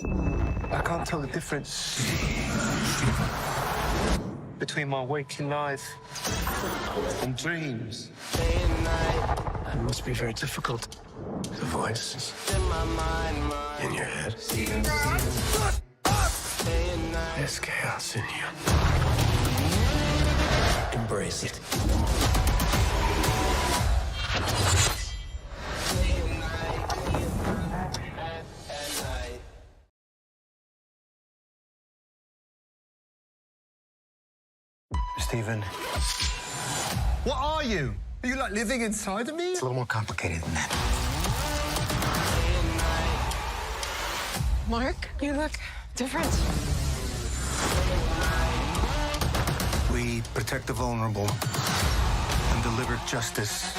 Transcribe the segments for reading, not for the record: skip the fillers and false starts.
I can't tell the difference between my waking life and dreams. It must be very difficult. The voices in your head. There's chaos in you. Embrace it. Stephen. What are you? Are you like living inside of me? It's a little more complicated than that. Mark, you look different. We protect the vulnerable and deliver justice.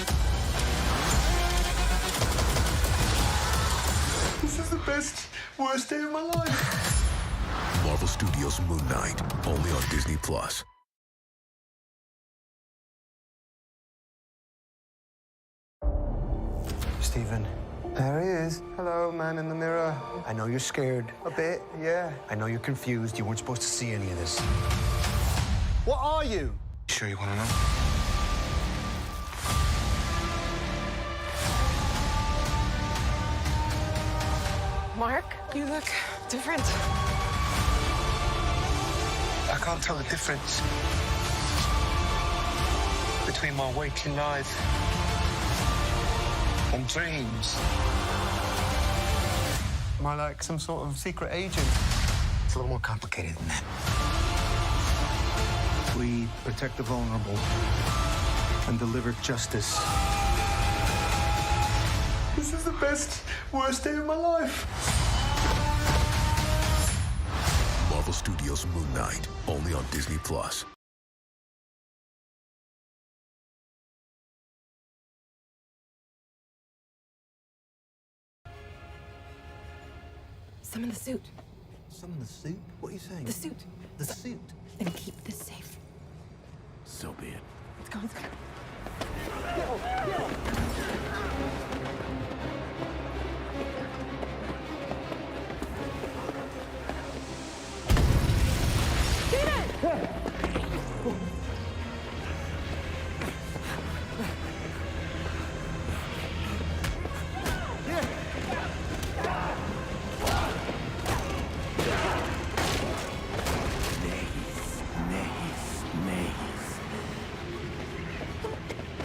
This is the best, worst day of my life. Marvel Studios' Moon Knight, only on Disney+. Stephen. There he is. Hello, man in the mirror. I know you're scared. A bit, yeah. I know you're confused. You weren't supposed to see any of this. What are you? Sure you want to know? Mark, you look different. I can't tell the difference between my waking life and dreams. Am I like some sort of secret agent? It's a little more complicated than that. We protect the vulnerable and deliver justice. This is the best, worst day of my life. Marvel Studios' Moon Knight, only on Disney+. Some in the suit. Some in the suit? What are you saying? The suit. The suit? Then keep this safe. So be it. Let's go, let's go.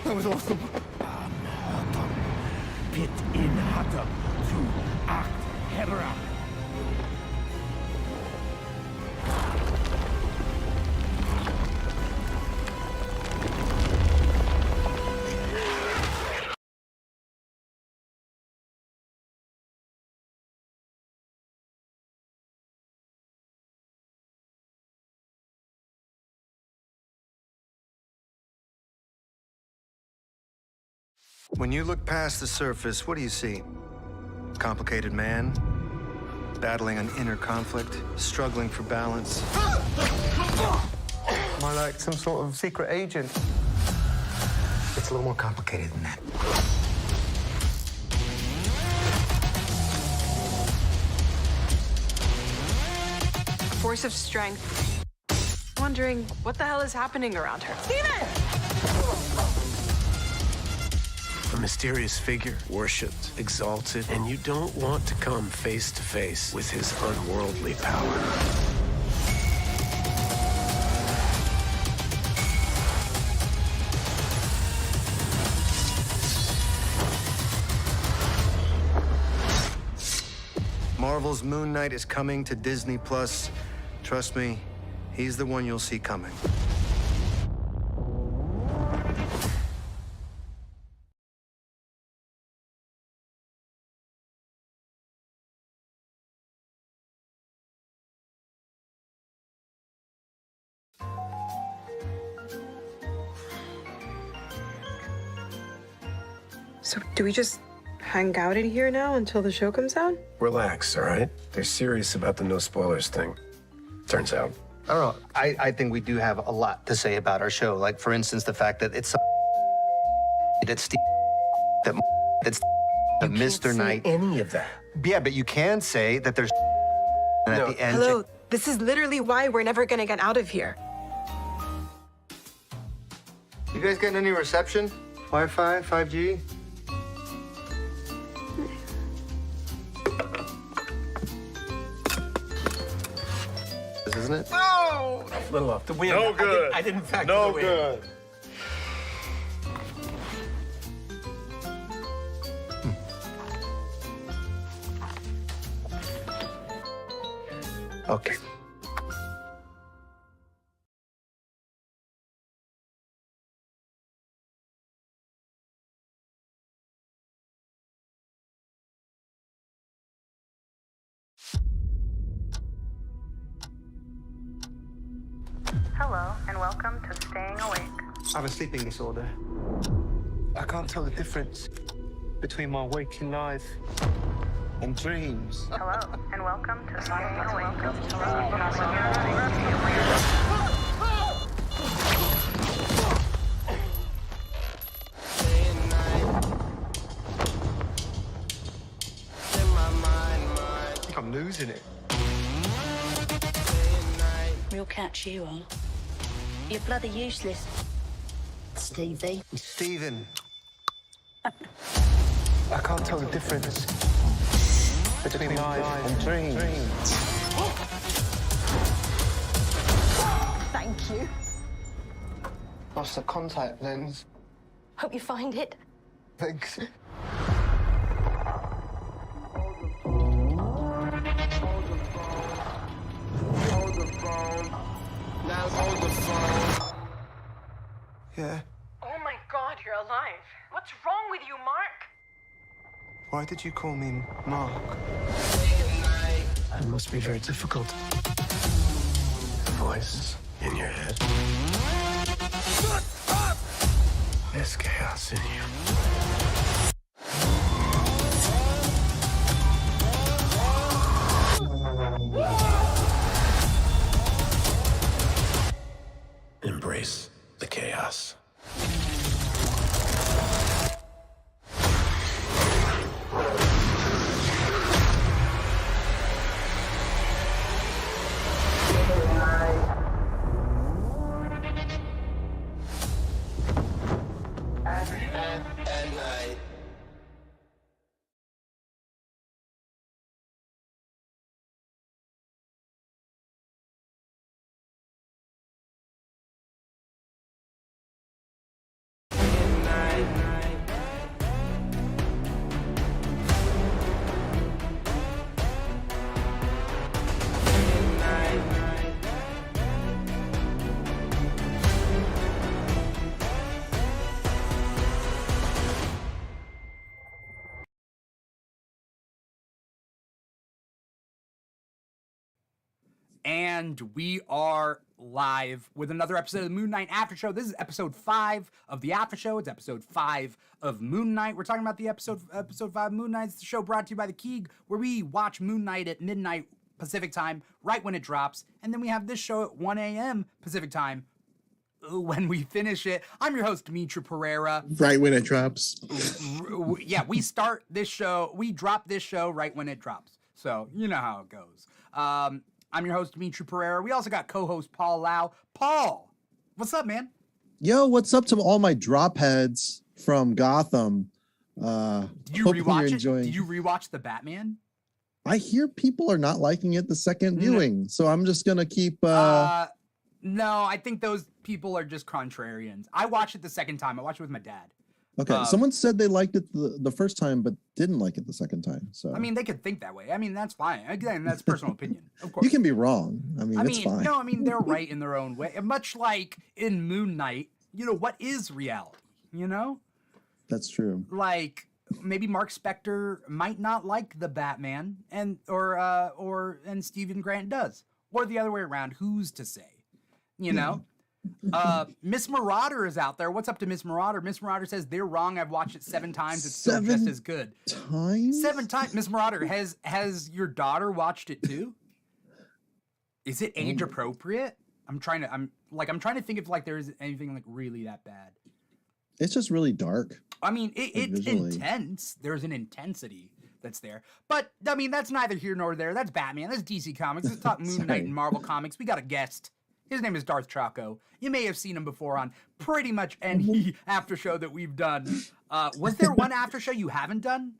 That was awesome. Pit in Hatter to Acht Hebra. When you look past the surface, what do you see? A complicated man, battling an inner conflict, struggling for balance. Am I like some sort of secret agent? It's a little more complicated than that. Force of strength. Wondering what the hell is happening around her. Steven! A mysterious figure, worshipped, exalted, and you don't want to come face to face with his unworldly power. Marvel's Moon Knight is coming to Disney+. Trust me, he's the one you'll see coming. So do we just hang out in here now until the show comes out? Relax, all right? They're serious about the no spoilers thing. Turns out. I don't know. I think we do have a lot to say about our show. Like, for instance, the fact that it's that's Steve, that's You Mr. can't say Knight. any of that. Yeah, but you can say that there's And No. at the end, Hello, this is literally why we're never gonna get out of here. you guys getting any reception? Wi-Fi, 5G? This isn't it? A little off the wind. No good. I didn't factor No the wind. good. Okay. Hello, and welcome to Staying Awake. I have a sleeping disorder. I can't tell the difference between my waking life and dreams. Hello, and welcome to Staying Awake. I think I'm losing it. Real catch you are. You're bloody useless, Stevie. Stephen. I can't tell the difference between life and dreams. Thank you. Lost the contact lens. Hope you find it. Thanks. Now hold the phone. Yeah. Oh my god, you're alive. What's wrong with you, Mark? Why did you call me Mark? It must be very difficult. The voice in your head. Shut up! There's chaos in you. Embrace the chaos. And we are live with another episode of the Moon Knight Aftershow. This is episode 5 of the Aftershow. It's episode 5 of Moon Knight. We're talking about the episode 5 of Moon Knight. It's the show brought to you by the Keeg, where we watch Moon Knight at midnight Pacific time, right when it drops. And then we have this show at 1 a.m. Pacific time when we finish it. I'm your host, Dimitri Pereira. Right when it drops. Yeah, we start this show, we drop this show right when it drops. So, you know how it goes. I'm your host, Dimitri Pereira. We also got co-host Paul Lau. Paul, what's up, man? Yo, what's up to all my drop heads from Gotham? Did you rewatch it? Did you rewatch the Batman? I hear people are not liking it the second viewing, so I'm just gonna keep. No, I think those people are just contrarians. I watched it the second time. I watched it with my dad. Okay, someone said they liked it the first time, but didn't like it the second time. So I mean, they could think that way. I mean, that's fine. Again, that's personal opinion. Of course, you can be wrong. I mean, it's fine. No, I mean they're right in their own way. Much like in Moon Knight, you know, what is reality? You know, that's true. Like maybe Mark Spector might not like the Batman, and Stephen Grant does, or the other way around. Who's to say? You know. Miss Marauder is out there. What's up to Miss Marauder? Miss Marauder says they're wrong. I've watched it 7 times. It's still just as good. 7 times. Miss Marauder, has your daughter watched it too? Is it age appropriate? I'm trying to think if like there's anything like really that bad. It's just really dark. I mean, it's intense. There's an intensity that's there. But I mean, that's neither here nor there. That's Batman. That's DC Comics. Let's talk Moon Knight and Marvel Comics. We got a guest. His name is Darth Chaco. You may have seen him before on pretty much any after show that we've done. Was there one after show you haven't done?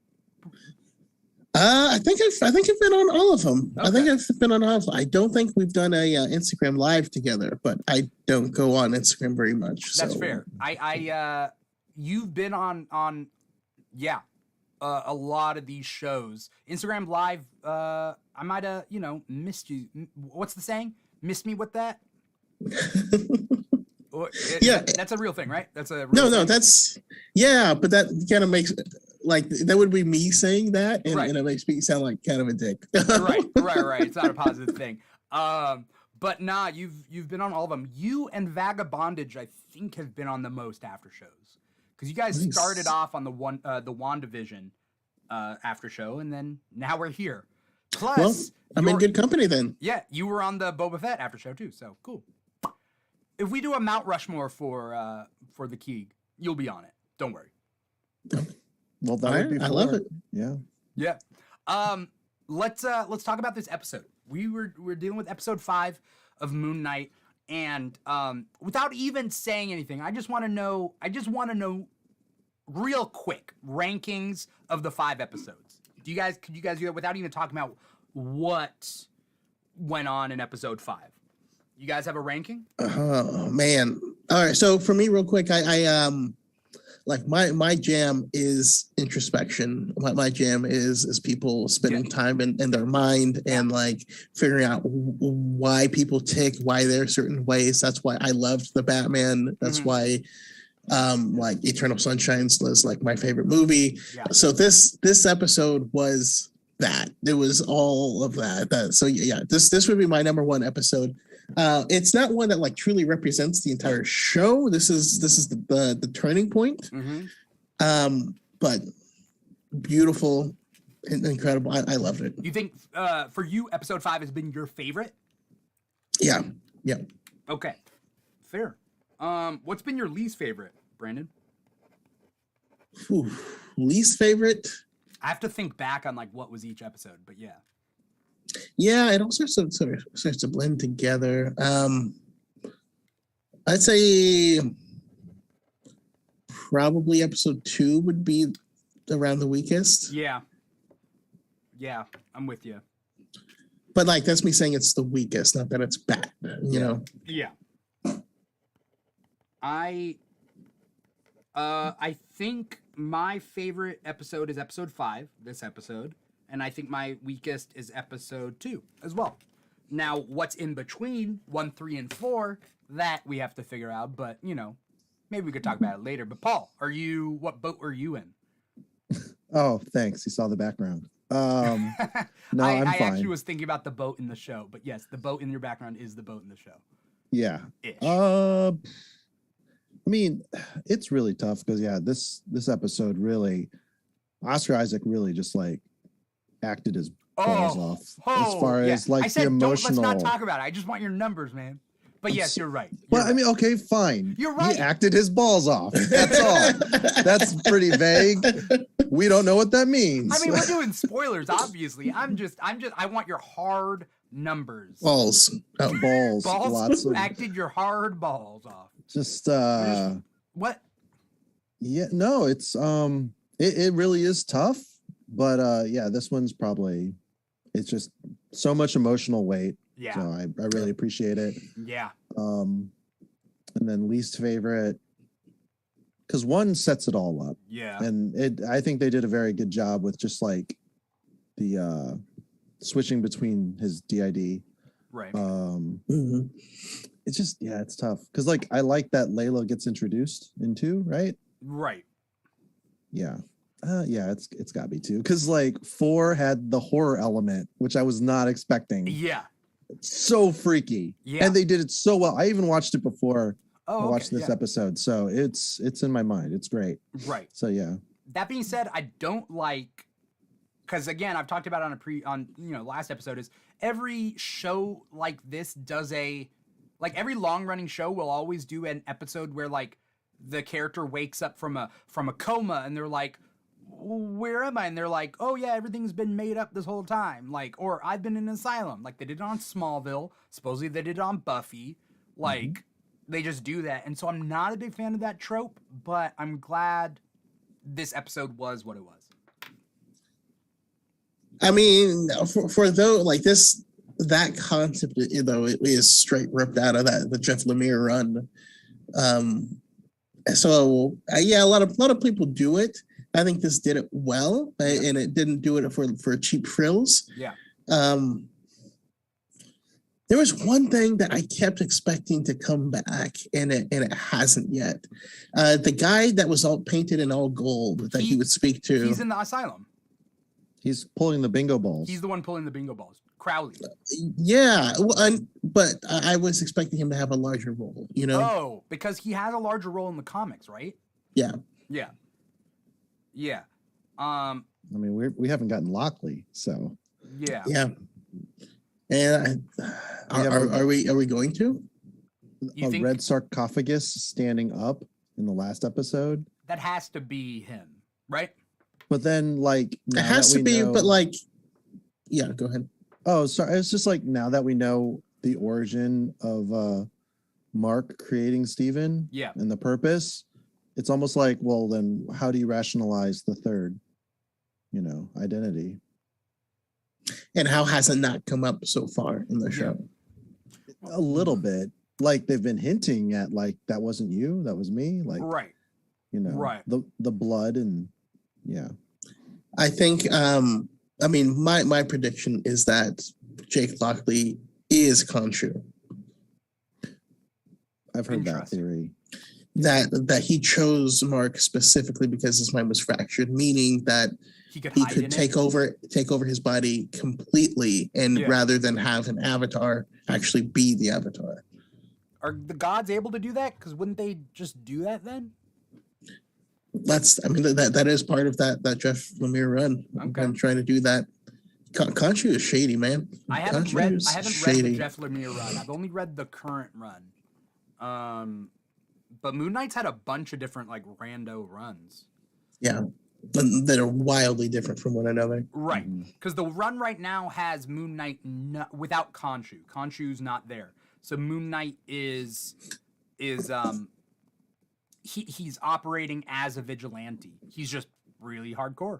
I think I've been on all of them. Okay. I think I've been on all of them. I don't think we've done a Instagram live together, but I don't go on Instagram very much. That's so. fair. You've been on a lot of these shows. Instagram live. I might have missed you. What's the saying? Missed me with that. Yeah, that's a real thing, right? That's a real thing? That's but that kind of makes like that would be me saying that, and it makes me sound like kind of a dick. right. It's not a positive thing. But nah, you've been on all of them. You and Vagabondage, I think, have been on the most after shows because you guys started off on the WandaVision after show, and then now we're here. Plus, well, I'm in good company then. Yeah, you were on the Boba Fett after show too, so cool. If we do a Mount Rushmore for the Keeg, you'll be on it. Don't worry. Well, that would be I love it. Yeah. Yeah. Let's talk about this episode. We're dealing with episode 5 of Moon Knight, and without even saying anything, I just want to know real quick rankings of the 5 episodes. Could you guys do that without even talking about what went on in episode 5? You guys have a ranking? Oh man! All right, so for me, real quick, I like my jam is introspection. My jam is people spending time in their mind and like figuring out why people tick, why they're certain ways. That's why I loved the Batman. That's why like Eternal Sunshine was like my favorite movie. Yeah. So this episode was that. It was all of that. So yeah, this would be my number 1 episode. It's not one that like truly represents the entire show. This is the turning point. But beautiful and incredible. I loved it. You think for you episode 5 has been your favorite? Yeah. Okay, fair. What's been your least favorite, Brandon? Least favorite? I have to think back on like what was each episode, but yeah. Yeah, it all starts to blend together. I'd say probably episode 2 would be around the weakest. Yeah, I'm with you. But like that's me saying it's the weakest, not that it's bad. You know. Yeah. I think my favorite episode is episode 5. This episode. And I think my weakest is episode 2 as well. Now, what's in between 1, 3, and 4, that we have to figure out. But, maybe we could talk about it later. But Paul, what boat are you in? Oh, thanks. You saw the background. No, I'm fine. I actually was thinking about the boat in the show. But yes, the boat in your background is the boat in the show. Yeah. Ish. I mean, it's really tough because, this episode really, Oscar Isaac really just like, acted his balls off as far as like I said, the emotional. Let's not talk about it. I just want your numbers, man. But yes, you're right. I mean, okay, fine. You're right. He acted his balls off. That's all. That's pretty vague. We don't know what that means. I mean, we're doing spoilers, obviously. I want your hard numbers. Balls. Oh, balls. Lots of acted your hard balls off. Just what? Yeah, no, it's it really is tough. But this one's it's just so much emotional weight. Yeah. So I really appreciate it. Yeah. And then least favorite, because 1 sets it all up. Yeah. And I think they did a very good job with just like the switching between his DID. Right. It's just it's tough because like I like that Layla gets introduced in 2, right? Right. Yeah. It's got to be 2 because like 4 had the horror element, which I was not expecting. Yeah, it's so freaky. Yeah, and they did it so well. I even watched it before I watched this episode, so it's in my mind. It's great. Right. So yeah. That being said, I don't like because again I've talked about it on last episode is every show like this does every long running show will always do an episode where like the character wakes up from a coma and they're like, where am I? And they're like, oh yeah, everything's been made up this whole time. Like, or I've been in an asylum. Like they did it on Smallville. Supposedly they did it on Buffy. Like they just do that. And so I'm not a big fan of that trope, but I'm glad this episode was what it was. I mean, for though, like this, that concept, you know, it is straight ripped out of the Jeff Lemire run. So yeah, a lot of people do it. I think this did it well, and it didn't do it for cheap frills. Yeah. There was one thing that I kept expecting to come back, and it hasn't yet. The guy that was all painted in all gold that he would speak to. He's in the asylum. He's pulling the bingo balls. He's the one pulling the bingo balls. Crowley. Yeah, well, but I was expecting him to have a larger role, you know? Oh, because he has a larger role in the comics, right? Yeah. Yeah. Yeah. I mean, we haven't gotten Lockley, so. Yeah. Yeah. And are we going to? You think red sarcophagus standing up in the last episode? that has to be him, right? But then, like, It has to be, but like, yeah, go ahead. Oh, sorry. It's just like now that we know the origin of Mark creating Steven and the purpose, it's almost like, well, then how do you rationalize the third, identity? And how has it not come up so far in the show? A little bit. Like they've been hinting at, like, that wasn't you, that was me. Like, right. Right. The blood and I think I mean my prediction is that Jake Lockley is Khonshu. I've heard that theory. That he chose Mark specifically because his mind was fractured, meaning that he could take over his body completely, and rather than have an avatar actually be the avatar. Are the gods able to do that? Because wouldn't they just do that then? That is part of that Jeff Lemire run. Okay. I'm trying to do that. Khonshu is shady, man. I haven't read the Jeff Lemire run. I've only read the current run. But Moon Knight's had a bunch of different, like, rando runs. Yeah, that are wildly different from one another. Right, because the run right now has Moon Knight without Khonshu. Khonshu's not there, so Moon Knight is he's operating as a vigilante. He's just really hardcore.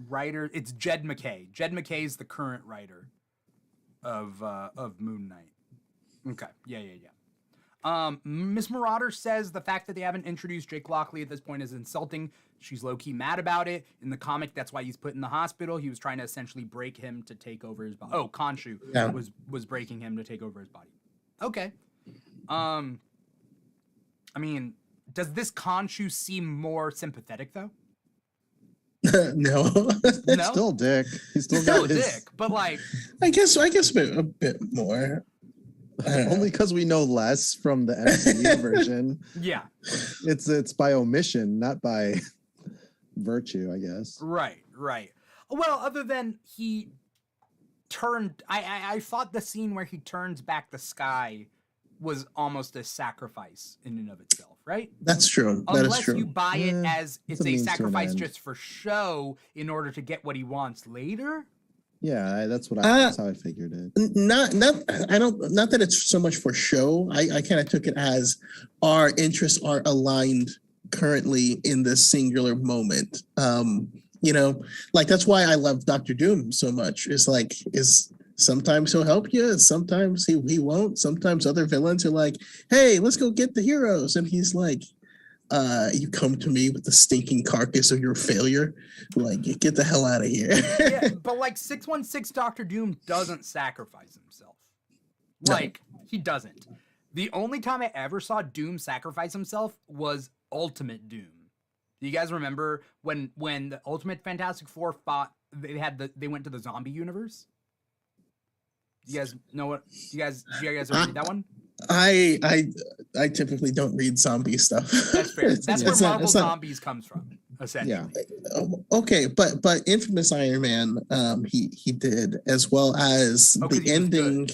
Writer, it's Jed MacKay. Jed MacKay is the current writer of Moon Knight. Okay. Yeah. Miss Marauder says the fact that they haven't introduced Jake Lockley at this point is insulting. She's low-key mad about it. In the comic, that's why he's put in the hospital. He was trying to essentially break him to take over his body. Oh, Khonshu was breaking him to take over his body. Okay. I mean, does this Khonshu seem more sympathetic though? No. Still dick. He's still a dick, but like I guess a bit more. Only because we know less from the MCU version. Yeah. It's by omission, not by virtue, I guess. Right. Well, other than he turned I thought the scene where he turns back the sky was almost a sacrifice in and of itself, right? That's true. Unless you buy it as it's a sacrifice just for show in order to get what he wants later. Yeah, that's how I figured it. Not that it's so much for show. I kind of took it as our interests are aligned currently in this singular moment. Like that's why I love Dr. Doom so much. Is sometimes he'll help you, sometimes he won't. Sometimes other villains are like, hey, let's go get the heroes. And he's like, you come to me with the stinking carcass of your failure. Like, get the hell out of here. Yeah, but like 616 Dr. Doom doesn't sacrifice himself. Like, he doesn't. The only time I ever saw Doom sacrifice himself was Ultimate Doom. Do you guys remember when the Ultimate Fantastic Four fought, they went to the zombie universe? Do you guys know what? Do you guys ever read that one? I typically don't read zombie stuff. That's fair. That's where Marvel Zombies comes from, essentially. Yeah. Okay, but Infamous Iron Man, he did, as well as the ending.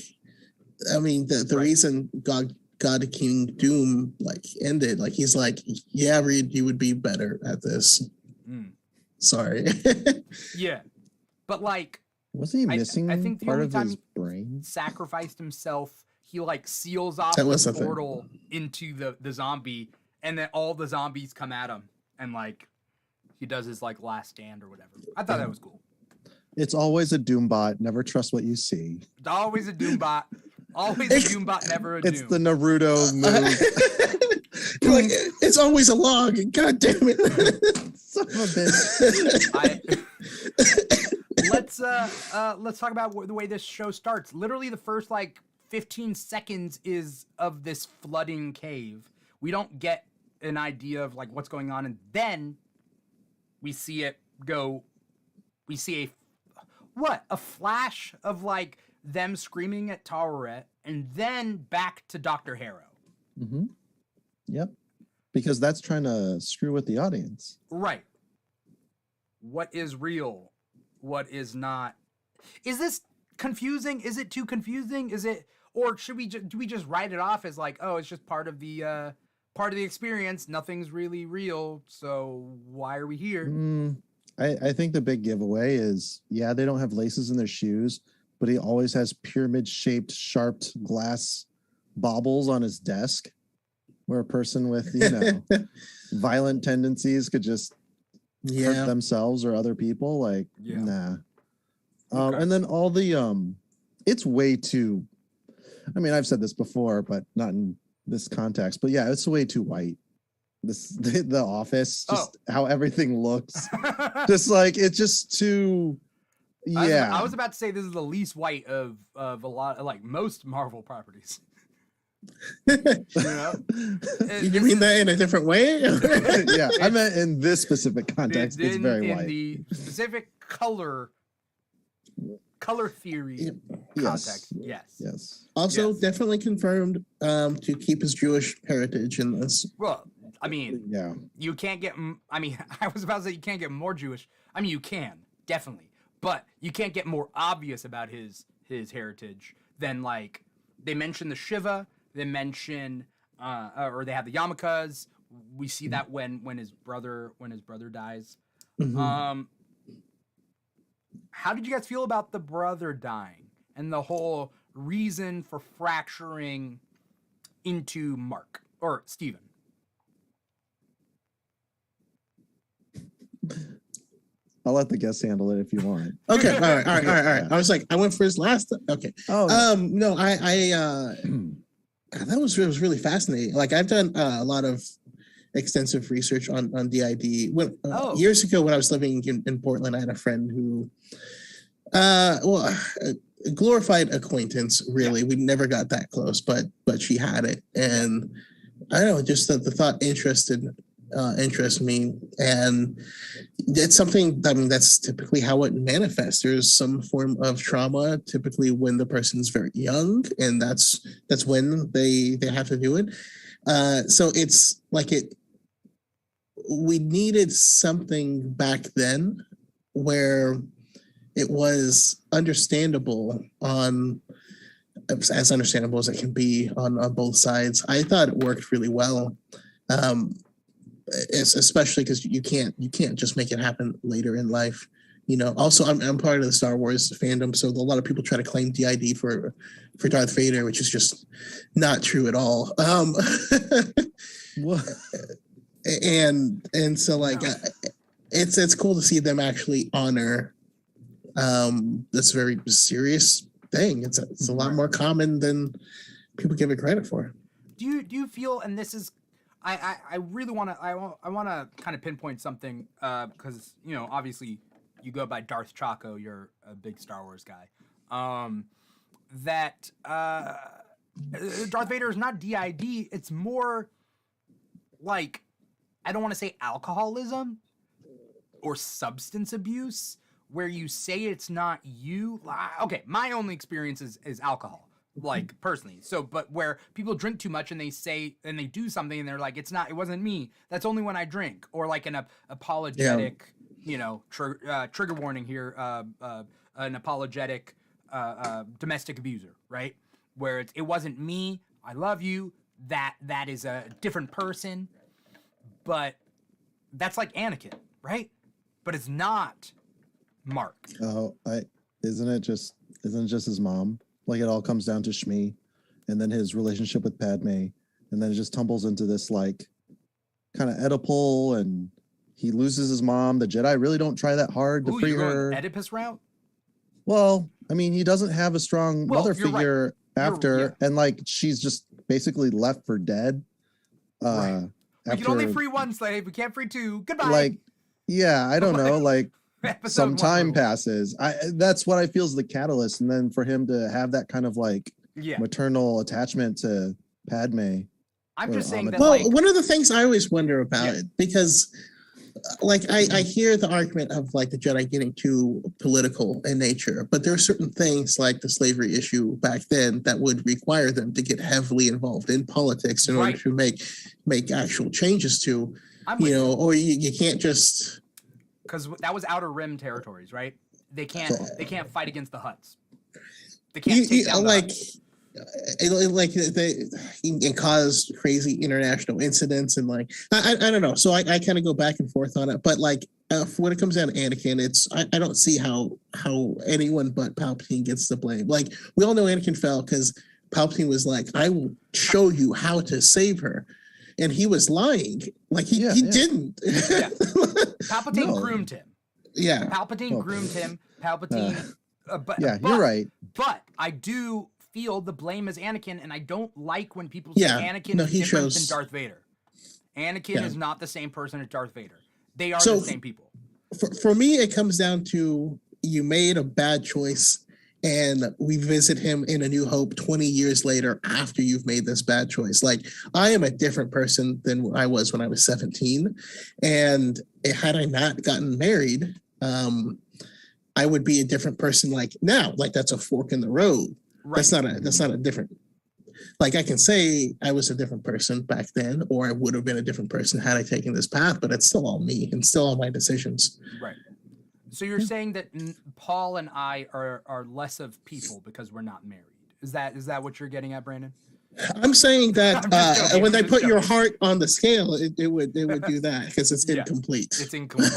I mean, the reason God God King Doom like ended. Like he's like, yeah, Reed, you would be better at this. Sorry. Yeah, but like, was he missing I think the part only of time his brain? he sacrificed himself, he like seals off That was the the thing. portal into the zombie, and then all the zombies come at him, and like he does his like last stand or whatever. I thought that was cool. It's always a Doombot. Never trust what you see. It's always a Doombot. Always a Doombot, never a Doom. It's the Naruto move. Like it's always a log. God damn it! Son of a bitch. Let's talk about the way this show starts. Literally, the first like 15 seconds is of this flooding cave. We don't get an idea of like what's going on, and then we see it go. We see a flash of like them screaming at Taweret, and then back to Dr. Harrow. Mm-hmm. Yep. Because that's trying to screw with the audience. Right. What is real? What is not? Is this confusing? Is it too confusing? Is it, or should we do we just write it off as like, oh, it's just part of the experience. Nothing's really real. So why are we here? I think the big giveaway is, yeah, they don't have laces in their shoes, but he always has pyramid-shaped, sharp glass baubles on his desk, where a person with, violent tendencies could just hurt themselves or other people. Like, nah. And then all the, it's way too, I mean, I've said this before, but not in this context, but yeah, it's way too white. The office, just how everything looks, just like it's just too. Yeah, I was about to say this is the least white of a lot of like most Marvel properties. You mean that in a different way? Yeah, I meant in this specific context, it's very white. In the specific color theory context, yes. Also, definitely confirmed to keep his Jewish heritage in this. Well, I mean, yeah, you can't get. I mean, I was about to say you can't get more Jewish. I mean, you can definitely, but you can't get more obvious about his heritage than like they mention the Shiva, they mention, or they have the yarmulkes. We see that when his brother dies. Mm-hmm. How did you guys feel about the brother dying and the whole reason for fracturing into Mark or Steven? I'll let the guests handle it if you want. Okay, all right. I was like, I went for his last. Okay. Oh. No, that was really fascinating. Like I've done a lot of extensive research on DID. Years ago, when I was living in Portland, I had a friend who, a glorified acquaintance. Really, we never got that close, but she had it, and I don't know, just the thought interests me, and it's something. I mean, that's typically how it manifests. There's some form of trauma, typically when the person's very young, and that's when they have to do it. So it's like we needed something back then where it was understandable as understandable as it can be on both sides. I thought it worked really well. Especially because you can't just make it happen later in life. Also I'm part of the Star Wars fandom, so a lot of people try to claim DID for Darth Vader, which is just not true at all. What? And so like it's cool to see them actually honor this very serious thing. It's a lot more common than people give it credit for. Do you feel, and this is I really want to kind of pinpoint something because obviously you go by Darth Chaco, you're a big Star Wars guy. That Darth Vader is not DID. It's more like, I don't want to say alcoholism or substance abuse, where you say it's not you. Okay, my only experience is alcohol. Like personally, but where people drink too much and they say and they do something and they're like, it wasn't me, that's only when I drink, or like an apologetic, trigger warning here, an apologetic domestic abuser, right? Where it wasn't me, I love you, that is a different person, but that's like Anakin, right? But it's not Mark. Oh, isn't it just his mom? Like it all comes down to Shmi, and then his relationship with Padme, and then it just tumbles into this like kind of Oedipal, and he loses his mom. The Jedi really don't try that hard to free her. Oedipus route? Well, I mean, he doesn't have a strong mother figure after, and like she's just basically left for dead. Right. We can only free one slave. We can't free two. Goodbye. Like, yeah, I don't know. Like, some time rule. passes. That's what I feel is the catalyst, and then for him to have that kind of like maternal attachment to Padme. I'm just saying that. Well, one of the things I always wonder about it, because like I hear the argument of like the Jedi getting too political in nature, but there are certain things like the slavery issue back then that would require them to get heavily involved in politics in order to make actual changes to, or you can't just, because that was Outer Rim territories, right? They can't fight against the Hutts. They can't take down the Hutts. It caused crazy international incidents, and like I don't know. So I kind of go back and forth on it, but like when it comes down to Anakin, it's I don't see how anyone but Palpatine gets the blame. Like we all know Anakin fell because Palpatine was like, "I will show you how to save her," and he was lying. Like he didn't. Palpatine groomed him. Yeah, Palpatine groomed him. Palpatine. You're right. But I do feel the blame is Anakin, and I don't like when people say Anakin is different than Darth Vader. Anakin is not the same person as Darth Vader. They are the same people. For me, it comes down to you made a bad choice, and we visit him in A New Hope 20 years later after you've made this bad choice. Like, I am a different person than I was when I was 17, and had I not gotten married, I would be a different person like now. Like, that's a fork in the road. Right. That's not a different, like I can say I was a different person back then, or I would have been a different person had I taken this path, but it's still all me and still all my decisions. Right. So you're saying that Paul and I are less of people because we're not married. Is that what you're getting at, Brandon? I'm saying that when they put your heart on the scale, it would do that because it's incomplete. It's incomplete.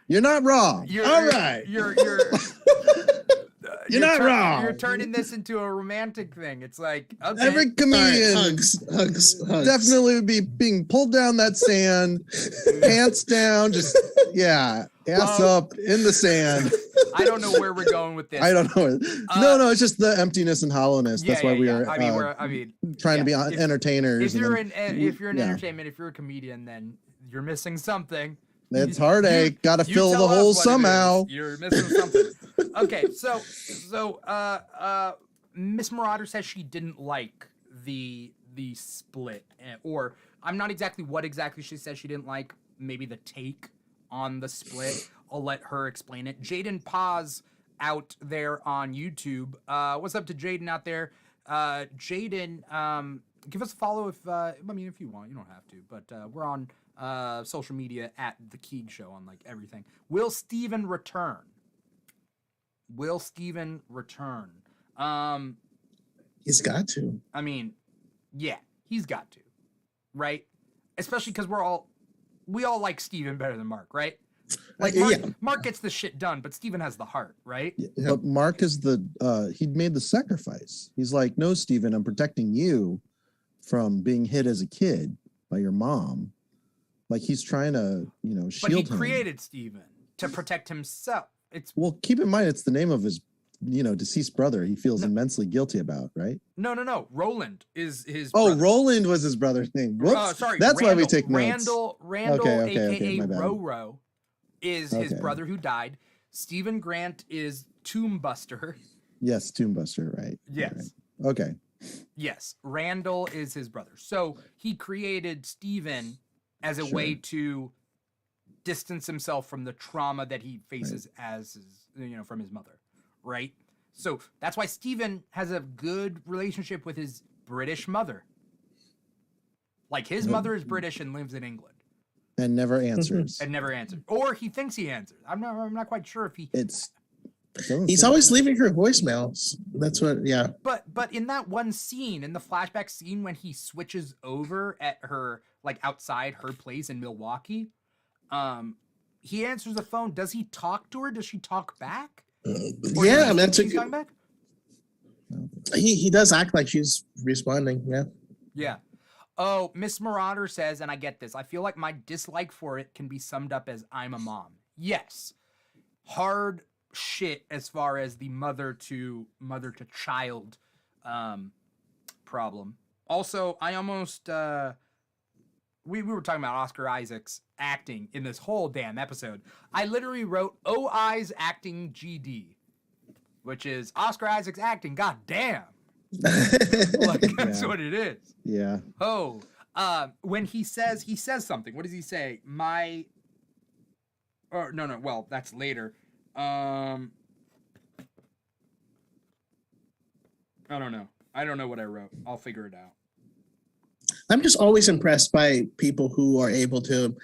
You're not wrong. All right. You're not wrong. You're turning this into a romantic thing. It's like, okay. Every comedian hugs. Definitely would be being pulled down that sand, pants down, just ass up in the sand. I don't know where we're going with this. I don't know. No, it's just the emptiness and hollowness. That's why we are. I mean, trying to be entertainers. If you're in entertainment, if you're a comedian, then you're missing something. It's heartache. Got to fill the hole somehow. You're missing something. Okay, so Miss Marauder says she didn't like the split, or I'm not exactly what exactly she says she didn't like. Maybe the take on the split. I'll let her explain it. Jaden Paz out there on YouTube. What's up to Jaden out there? Jaden, give us a follow if you want. You don't have to, but we're on social media at The Keeg Show on like everything. Will Steven return? He's got to. I mean, yeah, he's got to, right? Especially because we all like Steven better than Mark, right? Like Mark gets the shit done, but Steven has the heart, right? Yeah. But Mark is he made the sacrifice. He's like, no, Steven, I'm protecting you from being hit as a kid by your mom. Like he's trying to, shield him. But he created Steven to protect himself. Well, keep in mind, it's the name of his, deceased brother. He feels immensely guilty about, right? No. Roland is his. Oh, Roland was his brother's name. Whoops. Sorry. That's why we take notes. Randall, aka Roro, is his brother who died. Stephen Grant is Tombbuster. Yes, Tombbuster, right? Yes. Right. Okay. Yes, Randall is his brother. So he created Stephen as a way to distance himself from the trauma that he faces as his, from his mother, right? So that's why Stephen has a good relationship with his British mother. Like his mother is British and lives in England. And never answers. Or he thinks he answers. I'm not quite sure if he. He's always leaving her voicemails. That's what, yeah. But in that one scene, in the flashback scene when he switches over at her, like outside her place in Milwaukee, he answers the phone. Does he talk to her? Does she talk back? Yeah, that's a good. Back? He does act like she's responding. Yeah. Yeah. Oh, Miss Marauder says, and I get this, I feel like my dislike for it can be summed up as I'm a mom. Yes. Hard shit as far as the mother to child problem. Also, I almost we were talking about Oscar Isaac's acting in this whole damn episode. I literally wrote OI's acting GD, which is Oscar Isaac's acting. God damn. Like, that's what it is. Yeah. Oh, when he says something. What does he say? No. Well, that's later. I don't know. I don't know what I wrote. I'll figure it out. I'm just always impressed by people who are able to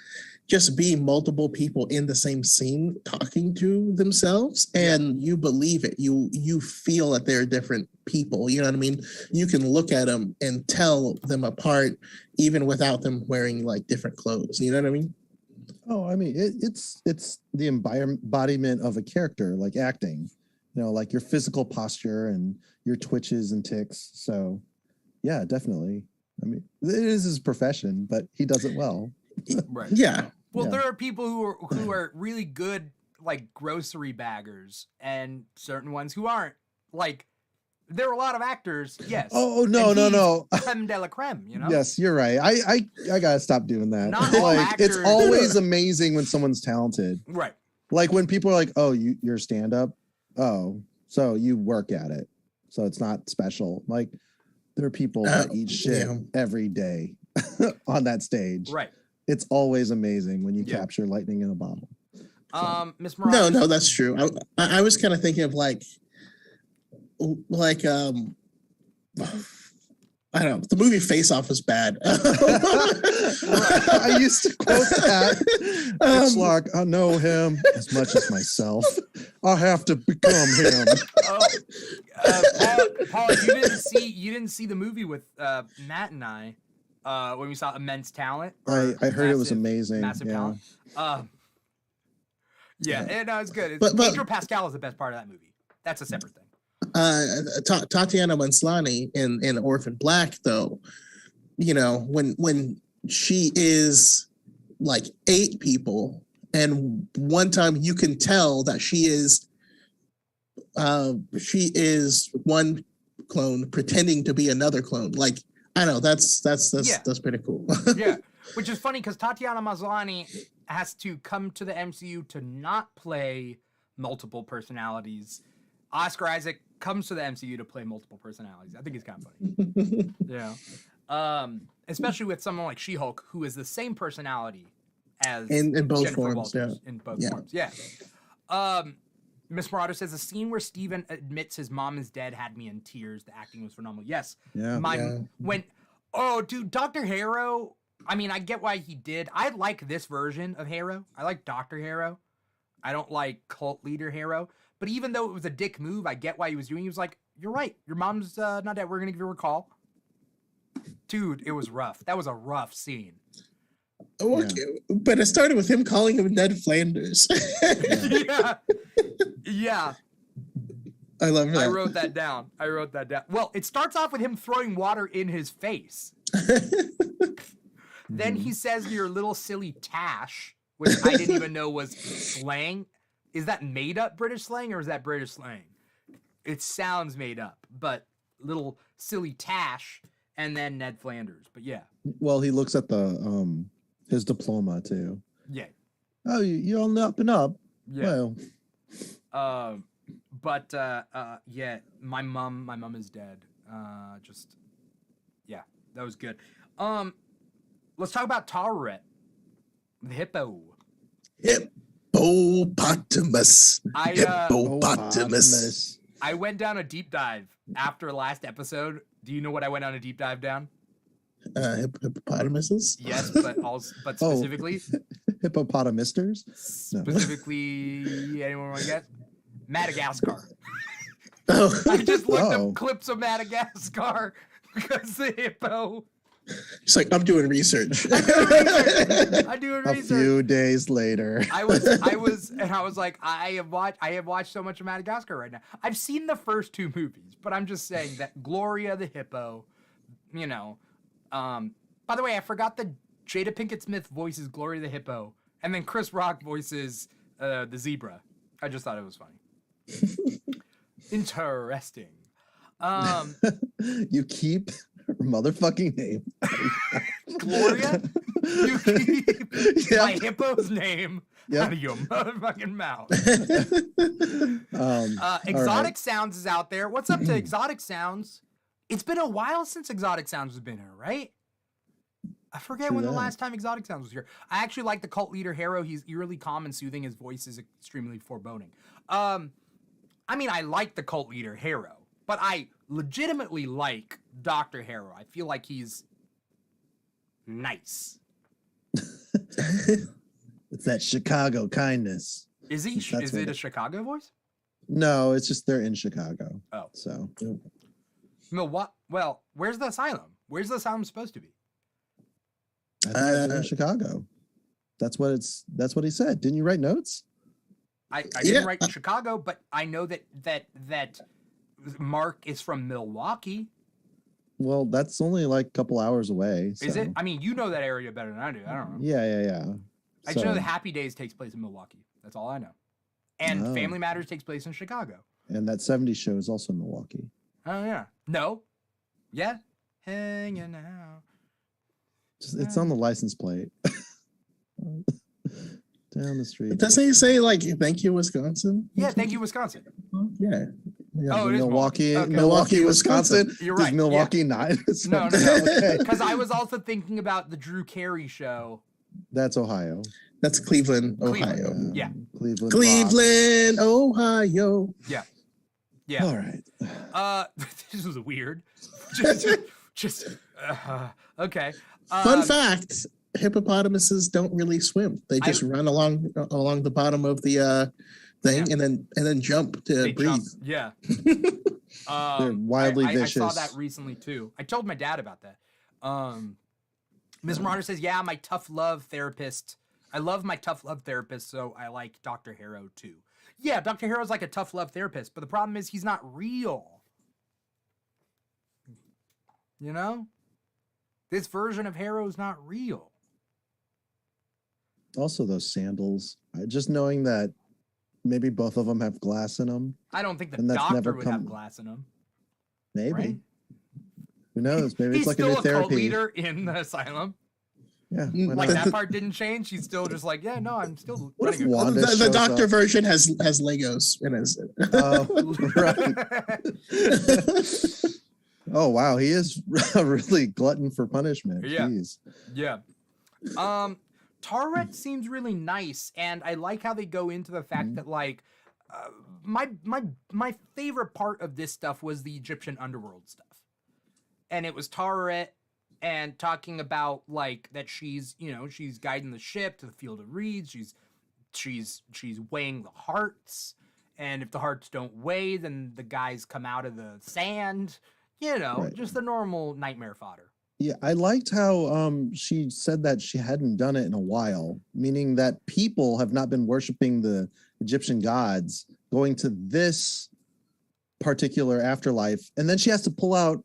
just be multiple people in the same scene talking to themselves, and you believe it. You feel that they're different people. You know what I mean? You can look at them and tell them apart, even without them wearing like different clothes. You know what I mean? Oh, I mean, it's the embodiment of a character, like acting. You know, like your physical posture and your twitches and tics. So, yeah, definitely. I mean, it is his profession, but he does it well. Right. Yeah. Well, there are people who are really good, like grocery baggers, and certain ones who aren't. Like, there are a lot of actors, yes. Oh no. Creme de la creme, you know. Yes, you're right. I gotta stop doing that. Not all like actors. It's always amazing when someone's talented. Right. Like when people are like, "Oh, you're stand up. Oh, so you work at it. So it's not special." Like there are people that eat shit every day on that stage. Right. It's always amazing when you capture lightning in a bottle. Miss Miranda. No, that's true. I was kind of thinking of like I don't know. The movie Face Off was bad. I used to quote that. It's like I know him as much as myself. I have to become him. Paul, you didn't see the movie with Matt and I when we saw Immense Talent. I heard it was amazing. Massive talent. Yeah, no, it's good. But Pedro Pascal is the best part of that movie. That's a separate thing. Tatiana Maslany in Orphan Black, though, you know, when she is like 8 people, and one time you can tell that she is one clone pretending to be another clone. Like, I know that's pretty cool. Yeah, which is funny because Tatiana Maslany has to come to the MCU to not play multiple personalities. Oscar Isaac comes to the MCU to play multiple personalities. I think it's kind of funny. Yeah. Especially with someone like She-Hulk, who is the same personality as in both Jennifer forms. Walters, in both forms. Yeah. Miss Marauder says the scene where Steven admits his mom is dead had me in tears. The acting was phenomenal. Yes. Yeah. Dude, Dr. Harrow, I mean, I get why he did. I like this version of Harrow. I like Dr. Harrow. I don't like cult leader Harrow. But even though it was a dick move, I get why he was doing it. He was like, you're right. Your mom's not dead. We're going to give her a call. Dude, it was rough. That was a rough scene. Okay. But it started with him calling him Ned Flanders. Yeah. I love that. I wrote that down. Well, it starts off with him throwing water in his face. Then he says, "Your little silly tash," which I didn't even know was slang. Is that made up British slang or is that British slang? It sounds made up, but little silly tash and then Ned Flanders. But yeah. Well, he looks at the his diploma too. Yeah. Oh, you're on the up and up. Yeah. Well. Yeah, my mom is dead. Yeah, that was good. Let's talk about Tararet, the hippo. Hippopotamus. Hippopotamus. I went down a deep dive after last episode. Do you know what I went on a deep dive down? Hippopotamuses? Yes, but specifically hippopotamisters? Specifically, anyone want to get? Madagascar. Oh. I just looked up clips of Madagascar because the hippo. It's like, I'm doing research. I'm doing A research. few days later. I was like, I have watched so much of Madagascar right now. I've seen the first 2 movies, but I'm just saying that Gloria the hippo, you know. By the way, I forgot that Jada Pinkett Smith voices Gloria the hippo, and then Chris Rock voices the zebra. I just thought it was funny. Interesting. You keep her motherfucking name. Gloria? You keep my hippo's name out of your motherfucking mouth. Exotic Sounds is out there. What's up to Exotic Sounds? It's been a while since Exotic Sounds has been here, right? I forget when the last time Exotic Sounds was here. I actually like the cult leader Harrow. He's eerily calm and soothing. His voice is extremely foreboding. I mean, I like the cult leader Harrow, but I legitimately like Dr. Harrow. I feel like he's nice. It's that Chicago kindness. Is he? Is it a Chicago voice? No, it's just they're in Chicago. Oh. So. No, what? Well, where's the asylum? Where's the asylum supposed to be? I think it's in Chicago. That's what he said. Didn't you write notes? I didn't write Chicago, but I know that Mark is from Milwaukee. Well, that's only like a couple hours away. So. Is it? I mean, you know that area better than I do. I don't know. Yeah. I just know that Happy Days takes place in Milwaukee. That's all I know. And Family Matters takes place in Chicago. And that 70s show is also in Milwaukee. Oh, yeah. No. Yeah. Hanging out. It's on the license plate. Down the street. Doesn't he say, like, thank you, Wisconsin? Yeah, thank you, Wisconsin. Yeah. Oh, it is Milwaukee, okay. Milwaukee, Wisconsin. You're right. Does Milwaukee not? No. Because I was also thinking about the Drew Carey show. That's Ohio. That's Cleveland, Ohio. Yeah. Cleveland, Ohio. Yeah. All right. This was weird. Okay. Fun fact: hippopotamuses don't really swim. They just run along the bottom of the thing and then jump to breathe. Jump. Yeah. They're wildly vicious. I saw that recently too. I told my dad about that. Ms. Marauder says, "Yeah, my tough love therapist. I love my tough love therapist, so I like Dr. Harrow too." Yeah, Dr. Harrow's like a tough love therapist, but the problem is he's not real. You know? This version of Harrow's not real. Also, those sandals. Just knowing that maybe both of them have glass in them. I don't think the doctor would have glass in them. Maybe. Right? Who knows? Maybe it's like a new therapy. He's still a cult leader in the asylum. Yeah. Like that part didn't change. He's still just like, yeah, no, I'm still. What if Wanda the doctor version has Legos in his? Oh, right. Oh wow, he is a really glutton for punishment. Yeah. Jeez. Yeah. Tarret seems really nice, and I like how they go into the fact that like my favorite part of this stuff was the Egyptian underworld stuff. And it was Tarret and talking about like that she's guiding the ship to the field of reeds. She's weighing the hearts, and if the hearts don't weigh, then the guys come out of the sand. Just the normal nightmare fodder. Yeah, I liked how she said that she hadn't done it in a while, meaning that people have not been worshiping the Egyptian gods, going to this particular afterlife, and then she has to pull out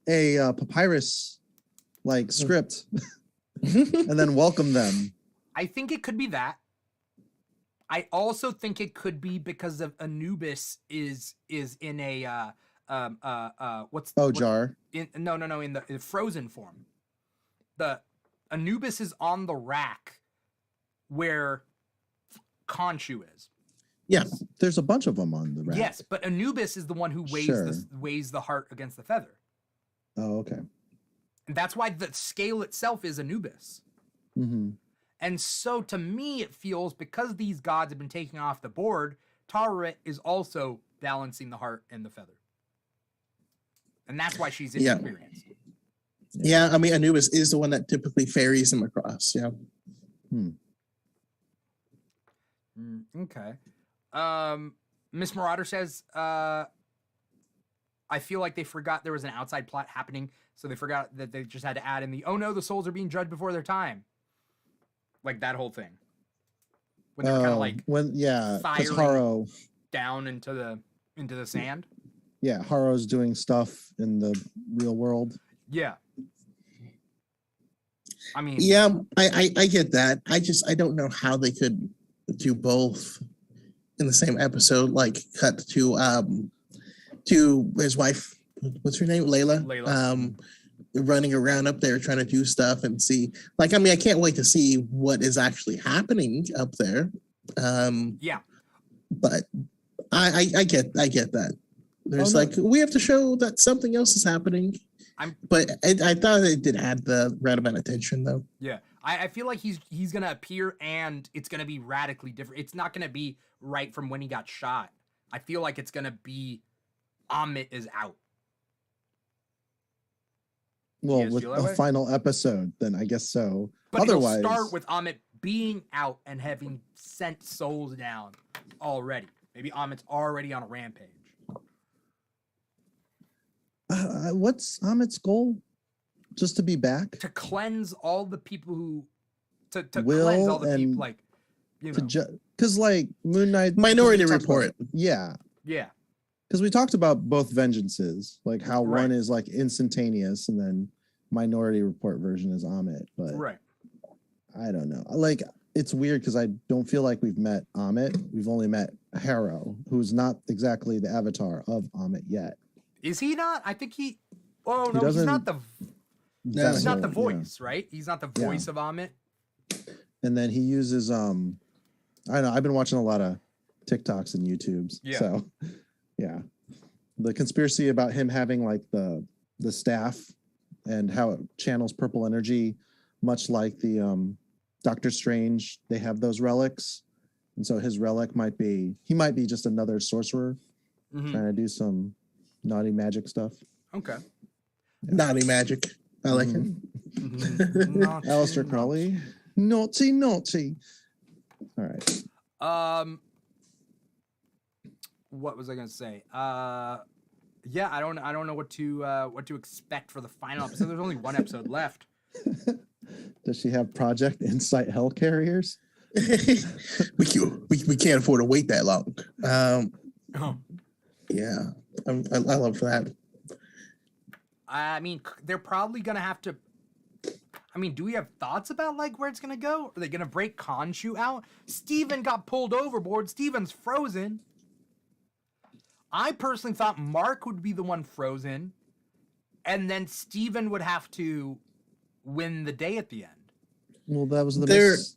a papyrus like script and then welcome them. I think it could be that. I also think it could be because of Anubis is in a jar. In the frozen form. The Anubis is on the rack where Khonshu is. Yeah, there's a bunch of them on the rack. Yes, but Anubis is the one who weighs the heart against the feather. Oh, okay. And that's why the scale itself is Anubis. Mm-hmm. And so to me, it feels because these gods have been taken off the board, Tarret is also balancing the heart and the feather. And that's why she's inexperienced. Yeah, I mean, Anubis is the one that typically ferries him across. Yeah. Okay. Miss Marauder says, I feel like they forgot there was an outside plot happening, so they forgot that they just had to add in the, oh no, the souls are being judged before their time. Like that whole thing. When they're kind of like because firing Haro down into the sand. Yeah, Haro's doing stuff in the real world. Yeah. I mean, yeah, I get that. I don't know how they could do both in the same episode. Like, cut to his wife. What's her name? Layla. Running around up there trying to do stuff and see. Like, I mean, I can't wait to see what is actually happening up there. Yeah. But I get that. There's we have to show that something else is happening. But I thought it did add the right amount of tension, though. Yeah, I feel like he's gonna appear and it's gonna be radically different. It's not gonna be right from when he got shot. I feel like it's gonna be Amit is out. Well, with the final episode, then I guess so. But otherwise, it'll start with Amit being out and having sent souls down already. Maybe Amit's already on a rampage. What's Amit's goal? Just to be back? To cleanse all the people who... To Will cleanse all the people, and like, you know. Because, like, Moon Knight... Minority Report. Yeah. Yeah. Because we talked about both vengeances, like how one is, like, instantaneous, and then Minority Report version is Amit. But I don't know. Like, it's weird because I don't feel like we've met Amit. We've only met Haro, who's not exactly the avatar of Amit yet. Is he not? I think he... Oh, no, he's not the... He's not the voice, right? He's not the voice of Amit. And then he uses... I don't know. I've been watching a lot of TikToks and YouTubes. Yeah. So, yeah. The conspiracy about him having, like, the staff and how it channels purple energy, much like the Doctor Strange, they have those relics. And so his relic might be... He might be just another sorcerer trying to do some... naughty magic stuff. Okay. Naughty magic. I like it. Aleister Crowley. Naughty. All right. What was I gonna say? Yeah, I don't know what to expect for the final episode. There's only one episode left. Does she have Project Insight Hell Carriers? we can't afford to wait that long. Yeah, I love that. I mean, they're probably gonna have to. I mean, do we have thoughts about like where it's gonna go? Are they gonna break Khonshu out? Steven got pulled overboard. Steven's frozen. I personally thought Mark would be the one frozen, and then Steven would have to win the day at the end. Well, that was the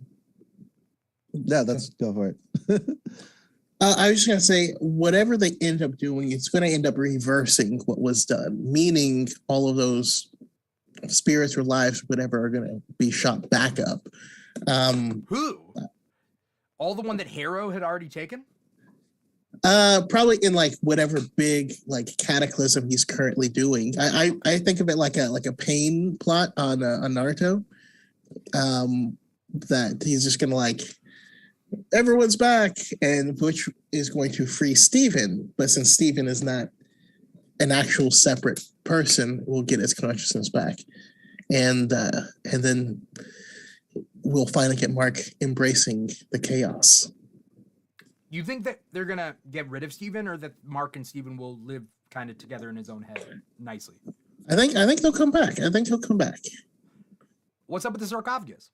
Yeah, that's go for it. I was just going to say, whatever they end up doing, it's going to end up reversing what was done, meaning all of those spirits or lives, whatever, are going to be shot back up. Who? All the one that Haro had already taken? Probably in like whatever big like cataclysm he's currently doing. I think of it like a pain plot on Naruto. That he's just going to like... everyone's back, and which is going to free Steven. But since Steven is not an actual separate person, we'll get his consciousness back. And then we'll finally get Mark embracing the chaos. You think that they're going to get rid of Steven, or that Mark and Steven will live kind of together in his own head nicely? I think they'll come back. What's up with the sarcophagus?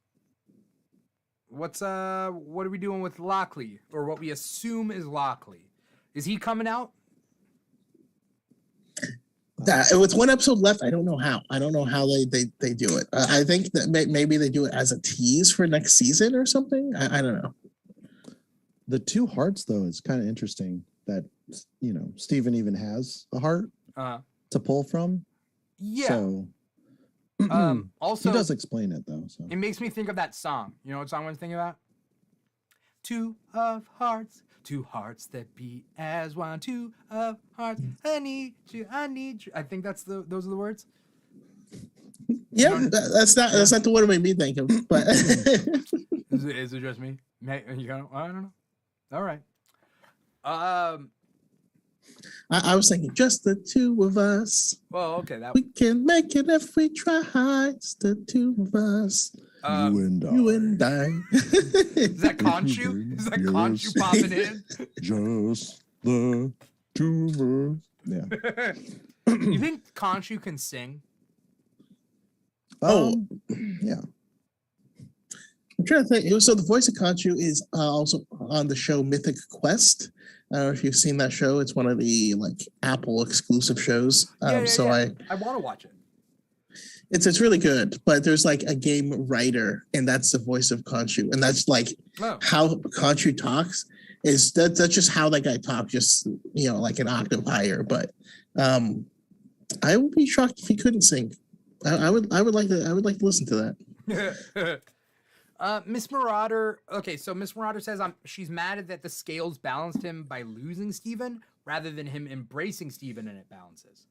What are we doing with Lockley, or what we assume is Lockley? Is he coming out? With one episode left, I don't know how. I don't know how they do it. I think that maybe they do it as a tease for next season or something. I don't know. The two hearts, though, is kind of interesting that, Steven even has a heart to pull from. Yeah. So, also, he does explain it, though. So. It makes me think of that song. You know what song I was thinking about? Two of hearts that beat as one. Two of hearts, I need you. I think those are the words. Yeah, that's not the one it made me think of. But is it just me? I don't know. All right. I was thinking just the two of us. Well, okay, that we can make it if we try. It's the two of us. You and I. Is that Khonshu? Is that Khonshu popping in? Just the two of us. Yeah. You think Khonshu can sing? Yeah. I'm trying to think. So the voice of Khonshu is also on the show Mythic Quest. I don't know if you've seen that show. It's one of the Apple exclusive shows. I want to watch it. It's really good, but there's a game writer, and that's the voice of Khonshu, and that's how Khonshu talks. That's just how that guy talks, just an octave higher. But I would be shocked if he couldn't sing. I would like to listen to that. Miss Marauder. Okay, so Miss Marauder says she's mad that the scales balanced him by losing Steven rather than him embracing Steven and it balances.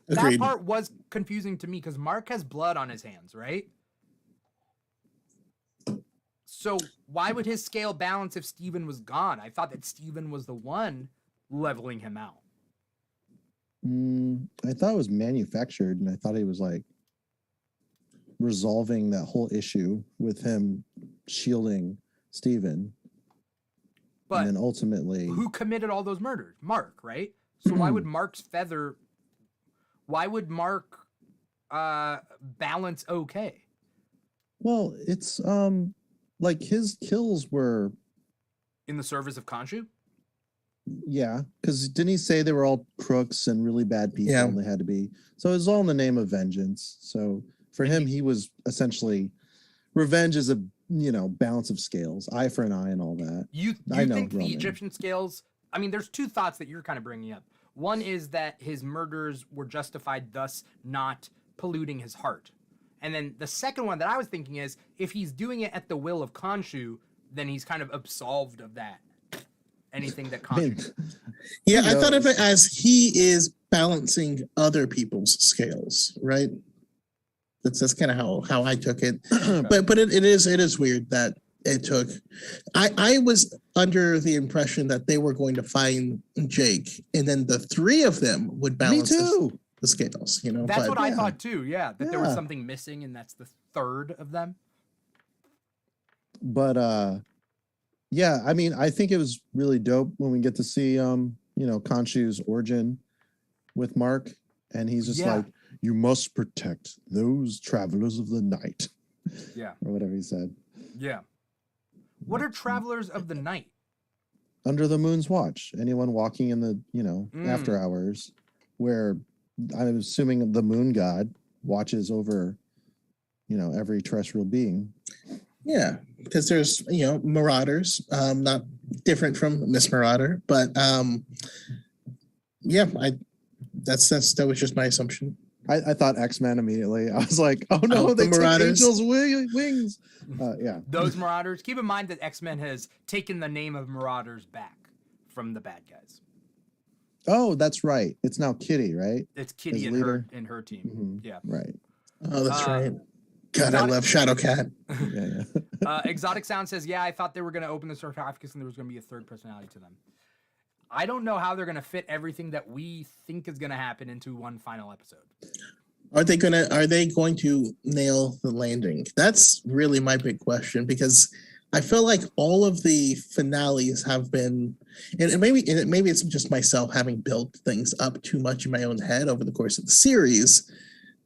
Agreed. That part was confusing to me because Mark has blood on his hands, right? So why would his scale balance if Steven was gone? I thought that Steven was the one leveling him out. I thought it was manufactured, and I thought he was resolving that whole issue with him shielding Steven. But and then ultimately, who committed all those murders? Mark, right? So why would Mark's feather? Why would Mark balance okay? Well, it's his kills were in the service of Khonshu. Yeah, because didn't he say they were all crooks and really bad people, Yeah. and they had to be? So it was all in the name of vengeance. So for him, he was essentially revenge is a balance of scales, eye for an eye, and all that. You I know, think the Roman. Egyptian scales? I mean, there's two thoughts that you're kind of bringing up. One is that his murders were justified, thus not polluting his heart. And then the second one that I was thinking is, if he's doing it at the will of Khonshu, then he's kind of absolved of that. Anything that Khonshu. Yeah, I thought of it as he is balancing other people's scales, right? That's kind of how I took it. But it is weird that it took. I was under the impression that they were going to find Jake, and then the three of them would balance the scales. That's what I thought too. Yeah, that there was something missing, and that's the third of them. But yeah, I mean, I think it was really dope when we get to see Khonshu's origin with Mark, and he's just like, you must protect those travelers of the night. Yeah. Or whatever he said. Yeah. What are travelers of the night? Under the moon's watch. Anyone walking in the, after hours, where I'm assuming the moon god watches over, every terrestrial being. Yeah, because there's marauders, not different from Miss Marauder, but that was just my assumption. I thought X-Men immediately. I was like, oh no, they took Angel's wings. Yeah. Those Marauders. Keep in mind that X-Men has taken the name of Marauders back from the bad guys. Oh, that's right. It's now Kitty, right? It's Kitty and her team. Mm-hmm. Yeah. Right. Oh, that's right. God, I love Shadowcat. Yeah. Exotic Sound says, yeah, I thought they were going to open the sarcophagus and there was going to be a third personality to them. I don't know how they're going to fit everything that we think is going to happen into one final episode. Are they going to nail the landing? That's really my big question, because I feel like all of the finales have been, and maybe it's just myself having built things up too much in my own head over the course of the series.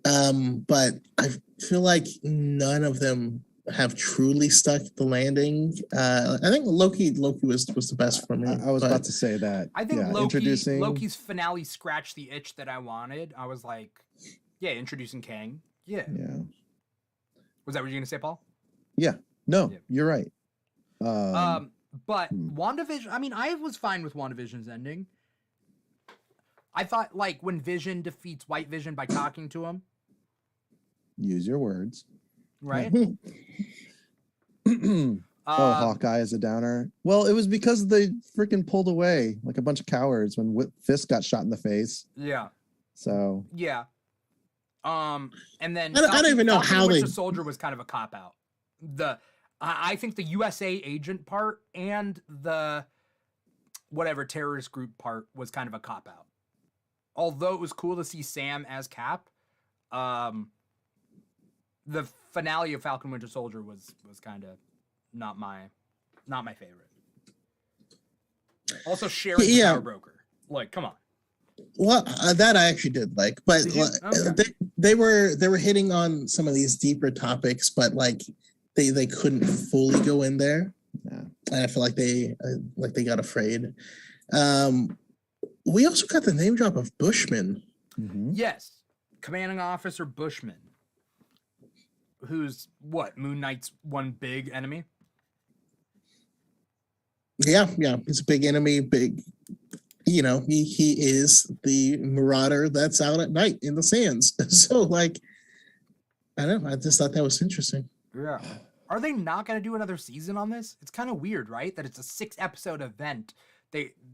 But I feel like none of them have truly stuck the landing. I think Loki was the best for me. I was about to say that. I think Loki's finale scratched the itch that I wanted. I was like, yeah, introducing Kang. Yeah. Was that what you were going to say, Paul? Yeah. No, you're right. But WandaVision, I mean, I was fine with WandaVision's ending. I thought, when Vision defeats White Vision by talking to him. Use your words. Right? Hawkeye is a downer. Well, it was because they freaking pulled away like a bunch of cowards when Fisk got shot in the face. Yeah. So. Yeah. And then I don't even know how Winter Soldier was kind of a cop out. I think the USA agent part and the whatever terrorist group part was kind of a cop out. Although it was cool to see Sam as Cap, the finale of Falcon Winter Soldier was kind of not my favorite. Also, Sharon's the power broker. Like, come on. Well, that I actually did like, but they were hitting on some of these deeper topics, but like they couldn't fully go in there. Yeah. And I feel like they got afraid. We also got the name drop of Bushman. Mm-hmm. Yes, commanding officer Bushman, who's what, Moon Knight's one big enemy. Yeah, he's a big enemy. Big, he is the marauder that's out at night in the sands. So like, I don't know. I just thought that was interesting. Yeah. Are they not going to do another season on this? It's kind of weird, right? That it's a 6-episode event.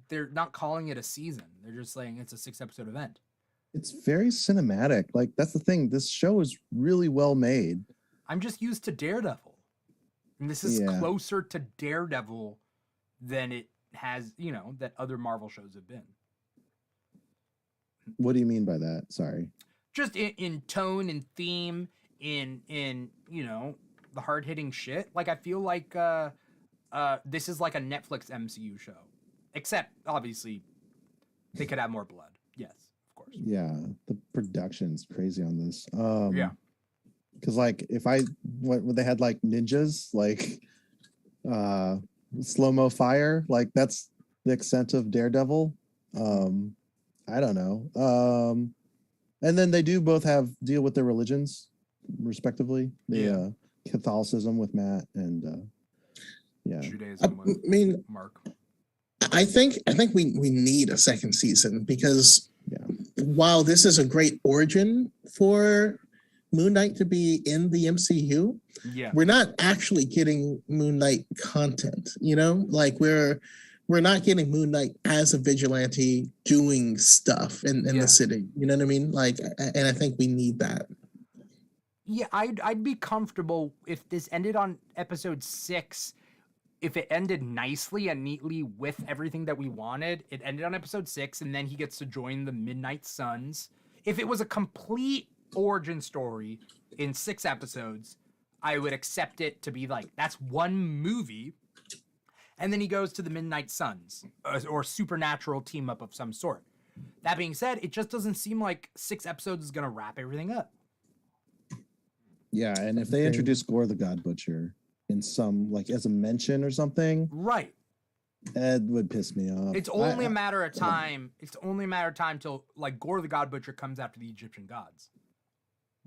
They're not calling it a season. They're just saying it's a 6-episode event. It's very cinematic. Like, that's the thing. This show is really well made. I'm just used to Daredevil. And this is closer to Daredevil than it has, that other Marvel shows have been. What do you mean by that? Sorry. Just in tone and theme, in the hard-hitting shit. Like, I feel like this is like a Netflix MCU show. Except, obviously, they could have more blood. Yes, of course. Yeah, the production's crazy on this. Yeah. Because, like, when they had, like, ninjas, like, slow-mo fire, like, that's the extent of Daredevil. I don't know. And then they do both deal with their religions, respectively. The Catholicism with Matt and, Judaism with Mark. I think we need a second season because while this is a great origin for Moon Knight to be in the MCU, we're not actually getting Moon Knight content, like we're not getting Moon Knight as a vigilante doing stuff in the city. You know what I mean? Like, and I think we need that. Yeah, I'd be comfortable if this ended on episode 6. If it ended nicely and neatly with everything that we wanted, it ended on episode 6, and then he gets to join the Midnight Suns. If it was a complete origin story in 6 episodes, I would accept it to be like, that's one movie, and then he goes to the Midnight Suns, or supernatural team-up of some sort. That being said, it just doesn't seem like 6 episodes is going to wrap everything up. Yeah, and if they introduce Gore the God Butcher in some, like, as a mention or something, right, that would piss me off. It's only a matter of time. It's only a matter of time till, like, Gore the God Butcher comes after the Egyptian gods.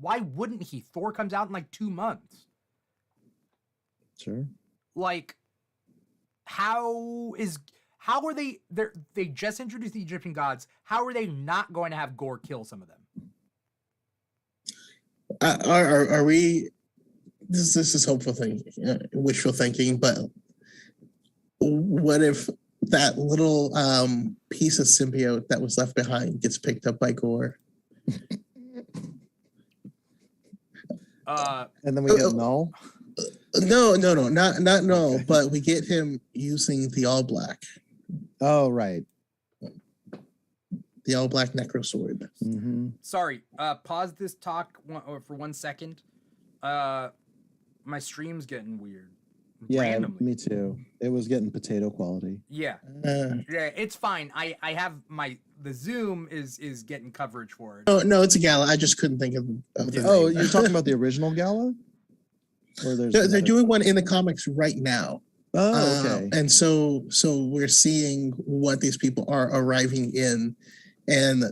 Why wouldn't he? Thor comes out in like 2 months. Sure. Like, how are they just introduced the Egyptian gods? How are they not going to have Gore kill some of them? Are we? This is hopeful thinking, wishful thinking. But what if that little piece of symbiote that was left behind gets picked up by Gore? And then we get Null. No, not Null. Okay. But we get him using the All Black. Oh, right. The All Black Necro Sword. Mm-hmm. Sorry. Pause this talk for 1 second. My stream's getting weird. Yeah, randomly. Me too. It was getting potato quality. Yeah, it's fine. I have the Zoom is getting coverage for it. Oh no, it's a gala. I just couldn't think of the name. You're talking about the original gala? Or they're doing one in the comics right now. Oh, okay. And so we're seeing what these people are arriving in, and